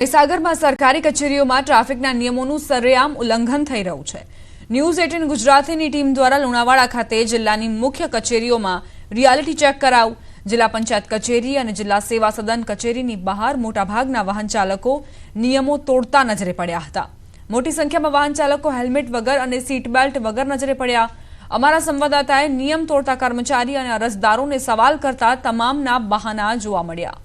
સાગરમાં સરકારી કચેરીઓમાં ટ્રાફિકના નિયમોનું સરેઆમ ઉલ્લંઘન થઈ રહ્યું છે। ન્યૂઝ 18 ગુજરાતીની ટીમ દ્વારા લુણાવાડા ખાતે જિલ્લાની મુખ્ય કચેરીઓમાં રિયાલિટી ચેક કરાયું। જિલ્લા પંચાયત કચેરી અને જિલ્લા સેવા સદન કચેરીની બહાર મોટાભાગના વાહન ચાલકો નિયમો તોડતા નજરે પડ્યા હતા। મોટી સંખ્યામાં વાહન ચાલકો હેલ્મેટ વગર અને સીટ બેલ્ટ વગર નજરે પડ્યા। અમારા સંવાદદાતાએ નિયમ તોડતા કર્મચારી અને અરજદારોને સવાલ કરતા તમામના બહાના જોવા મળ્યા।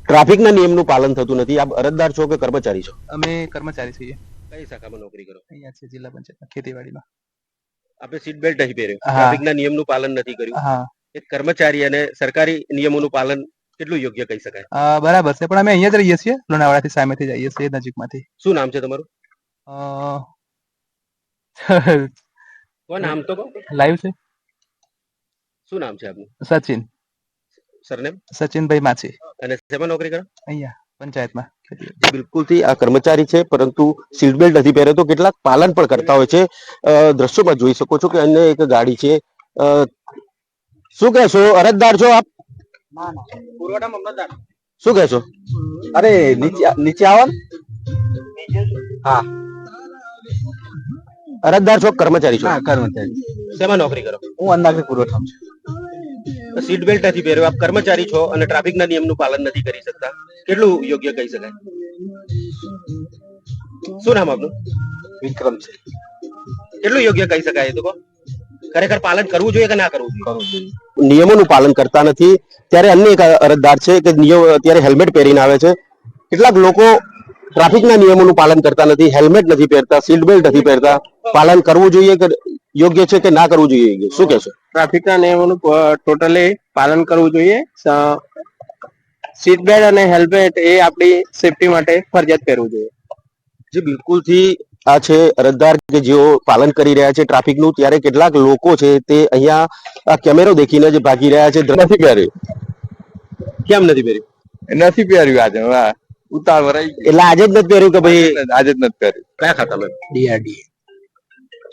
ટ્રાફિકના નિયમનું પાલન થતું નથી। આપ અરજદાર છો કે કર્મચારી છો? અમે કર્મચારી છીએ। કઈ શાખામાં નોકરી કરો? અહીંયા છે જિલ્લા પંચાયતમાં ખેતીવાડીમાં। આપે સીટ બેલ્ટ નહીં પહેર્યું, ટ્રાફિકના નિયમનું પાલન નથી કર્યું। હા, એક કર્મચારી અને સરકારી નિયમોનું પાલન કેટલું યોગ્ય કહી શકાય? બરાબર છે, પણ અમે અહીંયા જ રહીએ છીએ, લુણાવાડાથી સામેથી જઈએ છીએ, નજીકમાંથી। શું નામ છે તમારું? કોણ નામ તો કહો? લાઈવ છે। શું નામ છે આપનું? સચિન। સરનેમ? સચિનભાઈ માછી। અને શેમાં નોકરી કરો? અહીંયા પંચાયતમાં। બિલકુલથી આ કર્મચારી છે, પરંતુ સીટ બેલ્ટ નથી પહેરે તો કેટલાક પાલન પણ કરતા હોય છે। દ્રશ્યોમાં જોઈ શકો છો કે અન્ય એક ગાડી છે। શું કહેશો? અરજદાર છો આપ? શું કહેશો? અરે નીચે આવો ને। હા, અરજદાર છો કર્મચારી છો? કર્મચારી। શેમાં નોકરી કરો? હું અંદાજે પુરવઠામાં છું। સીટ બેલ્ટ નથી પહેર્યો, આપ કર્મચારી છો અને ટ્રાફિકના નિયમનું પાલન નથી કરી શકતા, કેટલું યોગ્ય કહી શકાય? શું નામ આપનું? વિક્રમ છે। કેટલું યોગ્ય કહી શકાય એ તો કહો? ખરેખર પાલન કરવું જોઈએ કે ના કરવું જોઈએ? નિયમોનું પાલન કરતા નથી। ત્યારે અન્ય એક અરજદાર છે કે નિયમ અત્યારે હેલ્મેટ પહેરીને આવે છે। કેટલાક લોકો ટ્રાફિકના નિયમોનું પાલન કરતા નથી, હેલ્મેટ નથી પહેરતા, સીટ બેલ્ટ નથી પહેરતા। પાલન કરવું જોઈએ કે યોગ્ય છે કે ના કરવું જોઈએ? શું કહેશો? ટ્રાફિકના નિયમોનું ટોટલી પાલન કરવું જોઈએ। સીટ બેલ્ટ અને હેલ્મેટ એ આપણી સેફટી માટે ફરજિયાત પહેરવું જોઈએ। જે બિલકુલથી આ છે અરજદાર કે જેઓ પાલન કરી રહ્યા છે ટ્રાફિકનું। ત્યારે કેટલાક લોકો છે તે અહીંયા આ કેમેરો દેખીને જ ભાગી રહ્યા છે। નથી પહેર્યું। કેમ નથી પહેર્યું? નથી પહેર્યું આજે, ઉતાવળ રહી ગઈ એટલે આજે જ નથી પહેર્યું કે ભાઈ? આજે જ નથી પહેર્યું। કયા ખાતામાં? ડીઆરડીએ।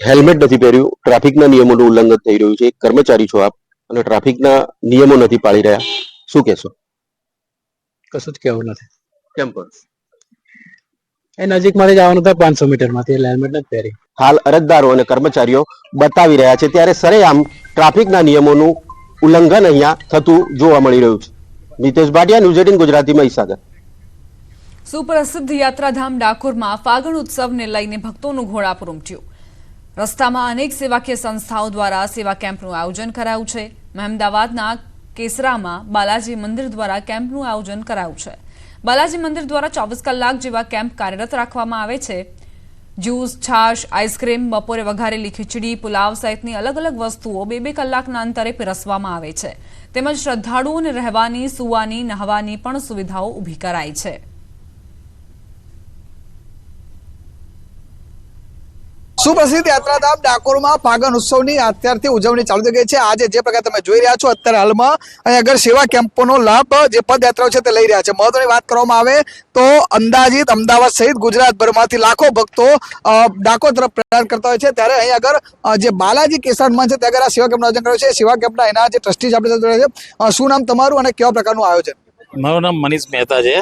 હેલ્મેટ નથી પહેર્યું, ટ્રાફિકના નિયમોનું ઉલ્લંઘન થઈ રહ્યું છે। એક કર્મચારી છો આપ અને ટ્રાફિકના નિયમો નથી પાળી રહ્યા, શું કહેશો? કશું જ કેવું નથી। કેમ પણ? એ નજીકમાંથી જવાનું થાય 500 મીટરમાંથી, એટલે હેલ્મેટ નથી પહેરી। હાલ અરજદારો અને કર્મચારીઓ બતાવી રહ્યા છે, ત્યારે સરેઆમ ટ્રાફિકના નિયમોનું ઉલ્લંઘન અહીંયા થતું જોવા મળી રહ્યું છે। નીતેશ ભાટિયા, ન્યૂઝ 18 ગુજરાતીમાં ઈસાગર। સુપ્રસિદ્ધ યાત્રાધામ ડાકોરમાં ફાગણ ઉત્સવને લઈને ભક્તોનું ઘોડાપુર ઉમટ્યું। રસ્તામાં અનેક સેવાકીય સંસ્થાઓ દ્વારા સેવા કેમ્પનું આયોજન કરાયું છે। મહેમદાવાદના કેસરામાં બાલાજી મંદિર દ્વારા કેમ્પનું આયોજન કરાયું છે। બાલાજી મંદિર દ્વારા 24 કલાક જેવા કેમ્પ કાર્યરત રાખવામાં આવે છે। જ્યુસ, છાશ, આઈસ્ક્રીમ, બપોરે વઘારેલી ખીચડી, પુલાવ સહિતની અલગ અલગ વસ્તુઓ 2-2 કલાકના અંતરે પીરસવામાં આવે છે। તેમજ શ્રદ્ધાળુઓને રહેવાની, સૂવાની, નહાવાની પણ સુવિધાઓ ઊભી કરાઈ છે। સુપ્રસિદ્ધ યાત્રાધામ ડાકોરમાં ફાગણ ઉત્સવની અત્યારથી ઉજવણી ચાલુ થઈ ગઈ છે। આજે જે પ્રકાર તમે જોઈ રહ્યા છો, અત્યારે હાલમાં અહીં આગળ સેવા કેમ્પોનો લાભ જે પદયાત્રાઓ છે તે લઈ રહ્યા છે। મહત્વની વાત કરવામાં આવે તો અંદાજિત અમદાવાદ સહિત ગુજરાતભરમાંથી લાખો ભક્તો ડાકોર તરફ પ્રયાણ કરતા હોય છે। ત્યારે અહીં આગળ જે બાલાજી કેસરમાં છે ત્યાં આગળ આ સેવા કેમ્પનું આયોજન કર્યું છે। સેવા કેમ્પના એના જે ટ્રસ્ટી છે આપણી સાથે જોડાયા છે। શું નામ તમારું અને કેવા પ્રકારનું આયોજન? મારું નામ મનીષ મહેતા છે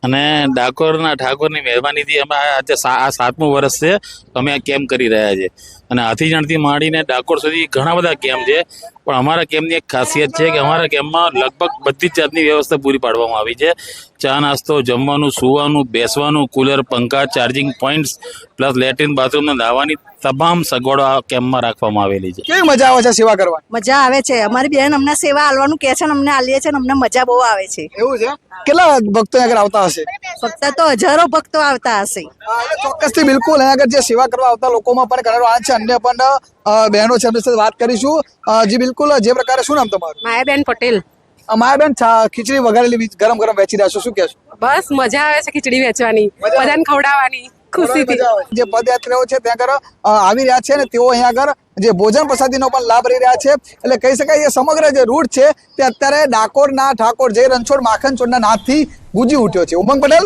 અને ડાકોરના ઠાકોરની મહેરબાનીથી અમે આજે આ 7મું વર્ષ છે અમે આ કેમ્પ કરી રહ્યા છે। અને હાથીજણથી માંડીને ડાકોર સુધી ઘણા બધા કેમ્પ છે, પણ અમારા કેમ્પની એક ખાસિયત છે કે અમારા કેમ્પમાં લગભગ બધી જ જાતની વ્યવસ્થા પૂરી પાડવામાં આવી છે। ચા નાસ્તો, જમવાનું, સુવાનું, બેસવાનું, કુલર, પંખા, charging points plus latrine, bathroom ને નાહવાની તમામ સગવડો આ કેમ્પમાં રાખવામાં આવેલી છે। કેવી મજા આવે છે સેવા કરવાની? મજા આવે છે। અમારી બેન અમને સેવા આલવાનું કહે છે, અમને આલીએ છે, અમને મજા બહુ આવે છે। એવું છે? કેટલા ભક્તો આગળ આવતા હશે? ફક્ત તો હજારો ભક્તો આવતા હશે। ચોક્કસથી બિલકુલ અહીં આગળ જે સેવા કરવા આવતા લોકોમાં પણ ઘણો આનંદ છે। અન્ય પણ બહેનો છે એમની સાથે વાત કરીશું। જી બિલકુલ, જે પ્રકારે શું નામ તમારું? માયાબેન પટેલ। માયાબેન, ખીચડી વઘારેલી ગરમ ગરમ વેચી રહ્યા છો, શું કહેશો? બસ મજા આવે છે ખીચડી વેચવાની, બધાને ખવડાવવાની ખુશીથી। જે પદયાત્રીઓ છે ત્યાં આગળ આવી રહ્યા છે ને તેઓ અહીંયા આગળ જે ભોજન પ્રસાદીનો પણ લાભ લઈ રહ્યા છે। એટલે કહી શકાય એ સમગ્ર જે રૂટ છે તે અત્યારે ડાકોરના ઠાકોર જય રણછોડ માખણ ચોરના નાદથી ગુંજી ઉઠ્યો છે। ઉમંગ પટેલ।